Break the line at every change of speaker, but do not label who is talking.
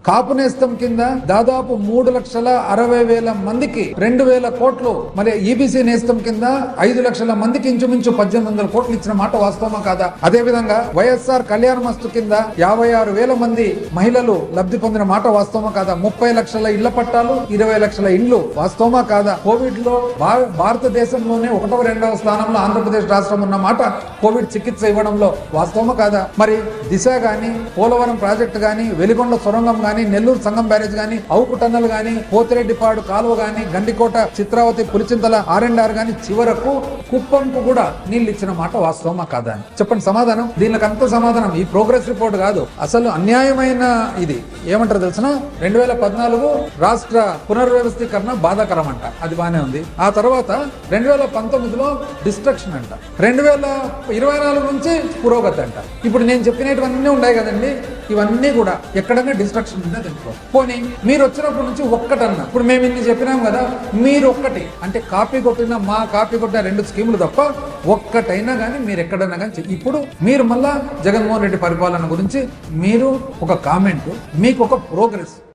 కాపు నేస్తం కింద దాదాపు 3,60,000 మందికి 2,000 కోట్లు, మరి ఈబీసీ నేస్తం కింద 5 లక్షల మందికి ఇంచుమించు 1,800 కోట్లు ఇచ్చిన మాట వాస్తవమా కాదా? అదే విధంగా వైఎస్ఆర్ కళ్యాణ మస్తు కింద 56,000 మంది మహిళలు లబ్ధి పొందిన మాట వాస్తవమా కాదా? 30 లక్షల ఇళ్ల పట్టాలు, 20 లక్షల ఇండ్లు వాస్తవమా కాదా? కోవిడ్ లో భారతదేశంలోనే 1వ 2వ స్థానంలో ఆంధ్రప్రదేశ్ రాష్ట్రం ఉన్న మాట కోవిడ్ చికిత్స ఇవ్వడంలో వాస్తవమా కాదా? మరి దిశ గాని, పోలవరం ప్రాజెక్టు గాని, వెలిగొండ సొరంగం గాని, నెల్లూరు సంగం బ్యారేజ్ గాని, అవుకు టన్నల్ గాని, పోతిరెడ్డిపాడు కాలువ గాని, గండికోట చిత్రావతి పులిచింతల R&R గాని, చివరకు కుప్పంకు కూడా నీళ్లు ఇచ్చిన మాట వాస్తవమా కాదా అని చెప్పండి సమాధానం. దీనికి అంత సమాధానం ఈ ప్రోగ్రెస్ రిపోర్ట్ కాదు, అసలు అన్యాయమైన ఇది ఏమంటారు తెలిసిన 2014 రాష్ట్ర పునర్వ్యవస్థీకరణ బాధాకరం అంట, అది బానే ఉంది. ఆ తర్వాత 2019లో డిస్ట్రక్షన్ అంట, 2024 నుంచి పురోగతి అంట. ఇప్పుడు నేను చెప్పినటువన్నీ ఉన్నాయి కదండి, ఇవన్నీ కూడా ఎక్కడన్నా డిస్ట్రక్షన్ ఉందా తెలుసుకో. పోనీ మీరు వచ్చినప్పటి నుంచి ఒక్కటన్నా, ఇప్పుడు మేము ఇన్ని చెప్పినాం కదా, మీరు ఒక్కటి అంటే కాపీ కొట్టిన 2 స్కీములు తప్ప ఒక్కటైనా కానీ మీరు ఎక్కడైనా కానీ ఇప్పుడు మీరు మళ్ళా జగన్మోహన్ రెడ్డి పరిపాలన గురించి మీరు ఒక కామెంట్, మీకు ఒక ప్రోగ్రెస్